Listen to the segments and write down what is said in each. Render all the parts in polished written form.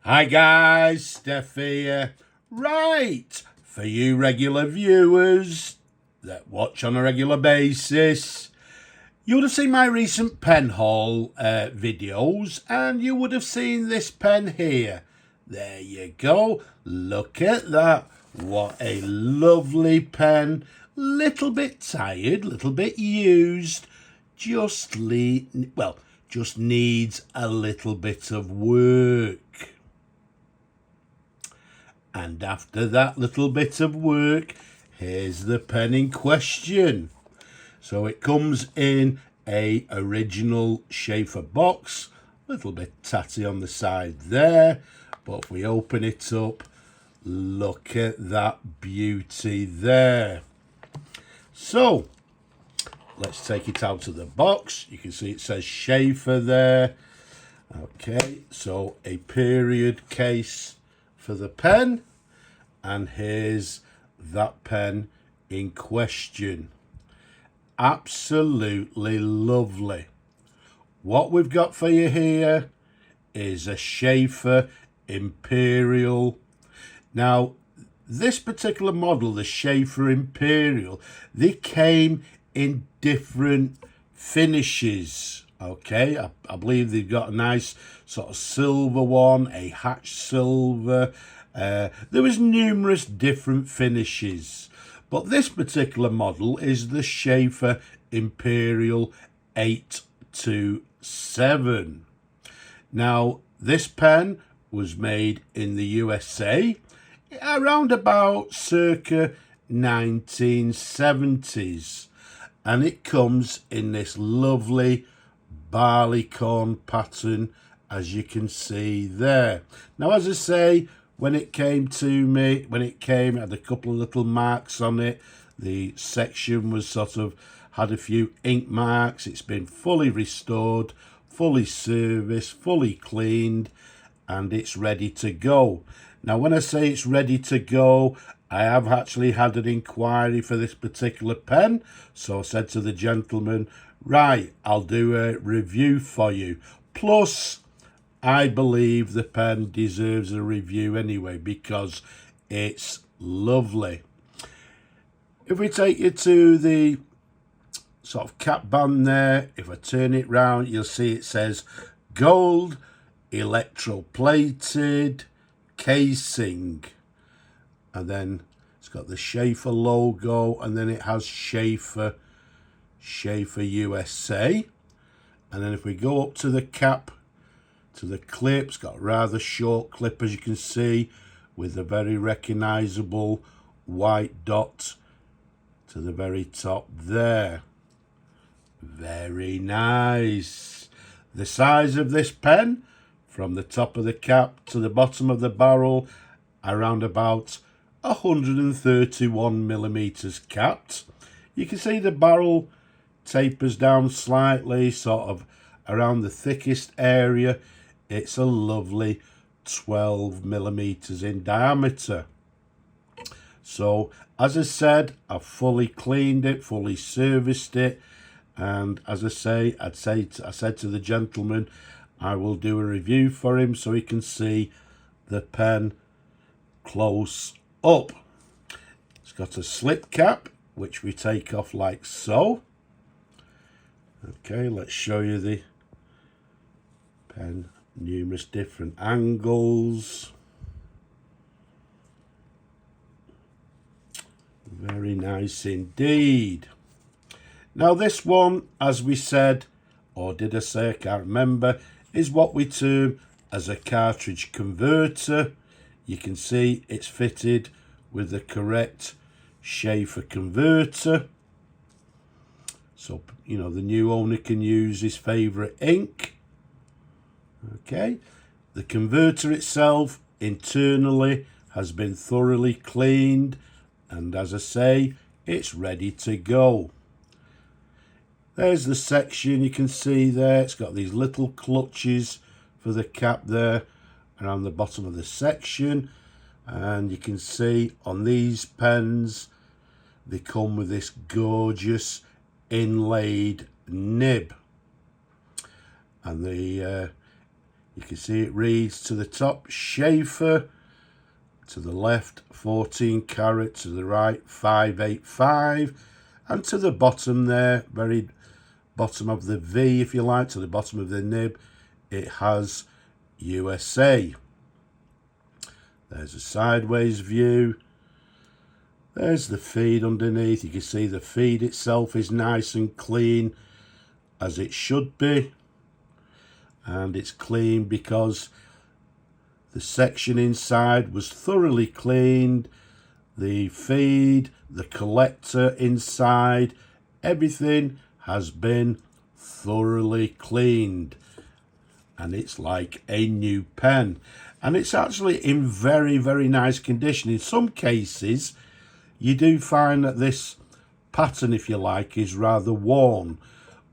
Hi guys, Steph here. Right, for you regular viewers that watch on a regular basis, you would have seen my recent pen haul videos and you would have seen this pen here. There you go, look at that. What a lovely pen. Little bit tired, little bit used. Just needs a little bit of work. And after that little bit of work, here's the pen in question. So it comes in a original Sheaffer box, a little bit tatty on the side there, but if we open it up, look at that beauty there. So let's take it out of the box. You can see it says Sheaffer there. Okay, so a period case for the pen, and here's that pen in question. Absolutely lovely. What we've got for you here is a Sheaffer Imperial. Now, this particular model, the Sheaffer Imperial, they came in different finishes. Okay, I believe they've got a nice sort of silver one, a hatch silver. There was numerous different finishes, but this particular model is the Sheaffer Imperial 827. Now, this pen was made in the USA around about circa 1970s, and it comes in this lovely barleycorn pattern, as you can see there. Now, as I say, when it came to me, it had a couple of little marks on it. The section was had a few ink marks. It's been fully restored, fully serviced, fully cleaned, and it's ready to go. Now, when I say it's ready to go, I have actually had an inquiry for this particular pen. So I said to the gentleman, right, I'll do a review for you. Plus, I believe the pen deserves a review anyway because it's lovely. If we take you to the sort of cap band there, if I turn it round, you'll see it says gold electroplated casing, and then it's got the Sheaffer logo, and then it has Sheaffer USA. And then if we go up to the cap, to the clip, it's got a rather short clip, as you can see, with a very recognizable white dot to the very top there. Very nice. The size of this pen, from the top of the cap to the bottom of the barrel, around about 131 millimeters capped. You can see the barrel tapers down slightly, sort of around the thickest area. It's a lovely 12 millimeters in diameter. So, as I said, I've fully cleaned it, fully serviced it, and as I say, I said to the gentleman, I will do a review for him so he can see the pen close up. It's got a slip cap, which we take off like so. Okay, let's show you the pen, numerous different angles. Very nice indeed. Now this one, as we said, or did I say, I can't remember, is what we term as a cartridge converter. You can see it's fitted with the correct Sheaffer converter. So, you know, the new owner can use his favourite ink. Okay, the converter itself internally has been thoroughly cleaned, and as I say, it's ready to go. There's the section, you can see there, it's got these little clutches for the cap there around the bottom of the section, and you can see on these pens they come with this gorgeous inlaid nib, and the You can see it reads to the top Sheaffer, to the left 14 carat, to the right 585, and to the bottom there, very bottom of the V if you like, to the bottom of the nib, it has USA. There's a sideways view. There's the feed underneath. You can see the feed itself is nice and clean, as it should be. And it's clean because the section inside was thoroughly cleaned. The feed, the collector inside, everything has been thoroughly cleaned. And it's like a new pen. And it's actually in very, very nice condition. In some cases, you do find that this pattern, if you like, is rather worn.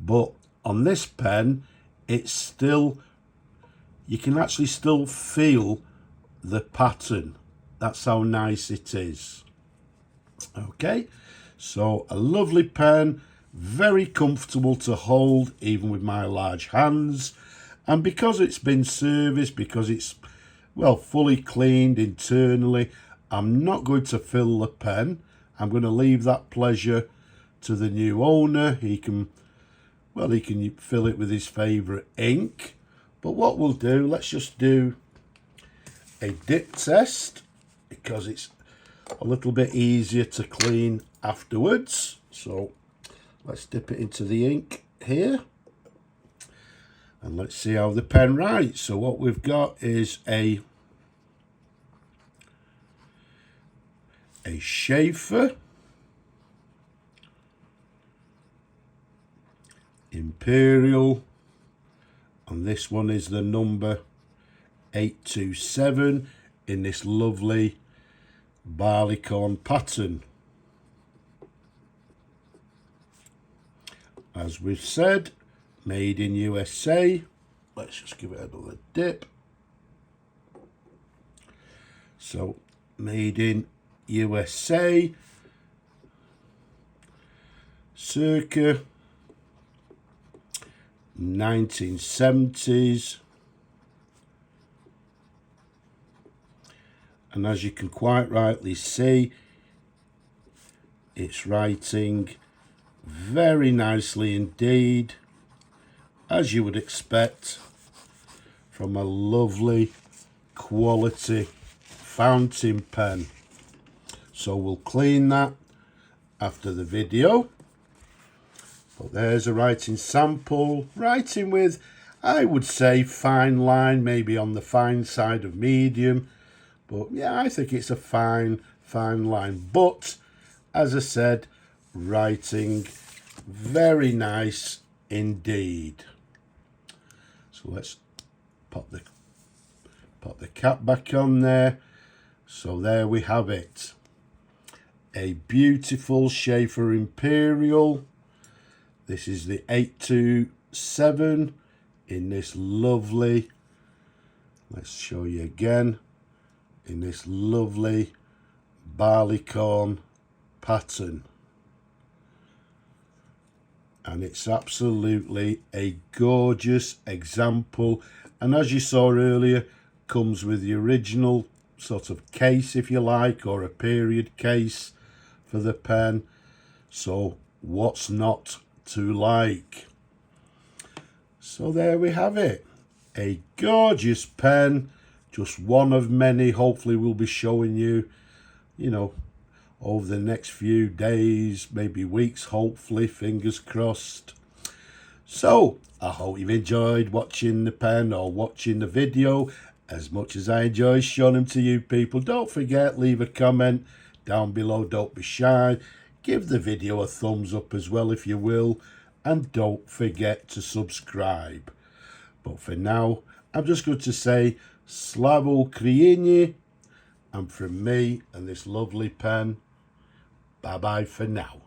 But on this pen, it's still, you can actually still feel the pattern. That's how nice it is. Okay, so a lovely pen, very comfortable to hold even with my large hands. And because it's been serviced, because it's, well, fully cleaned internally, I'm not going to fill the pen. I'm going to leave that pleasure to the new owner. He can, well, he can fill it with his favourite ink. But what we'll do, let's just do a dip test, because it's a little bit easier to clean afterwards. So let's dip it into the ink here. And let's see how the pen writes. So what we've got is a Sheaffer Imperial, and this one is the number 827 in this lovely barleycorn pattern. As we've said, made in USA. Let's just give it another dip. So, made in USA, circa 1970s. And as you can quite rightly see, it's writing very nicely indeed, as you would expect from a lovely quality fountain pen. So we'll clean that after the video. But there's a writing sample, writing with, I would say, fine line, maybe on the fine side of medium. But yeah, I think it's a fine line. But as I said, writing very nice indeed. So let's pop the cap back on there. So there we have it. A beautiful Sheaffer Imperial. This is the 827 in this lovely, let's show you again, in this lovely barleycorn pattern. And it's absolutely a gorgeous example. And as you saw earlier, comes with the original sort of case, if you like, or a period case for the pen. So what's not to like? So there we have it. A gorgeous pen. Just one of many. Hopefully we'll be showing you, you know, over the next few days, maybe weeks, hopefully, fingers crossed. So I hope you've enjoyed watching the pen or watching the video as much as I enjoy showing them to you people. Don't forget, leave a comment down below. Don't be shy. Give the video a thumbs up as well if you will. And don't forget to subscribe. But for now, I'm just going to say Slavo Ukraini. And from me and this lovely pen, bye-bye for now.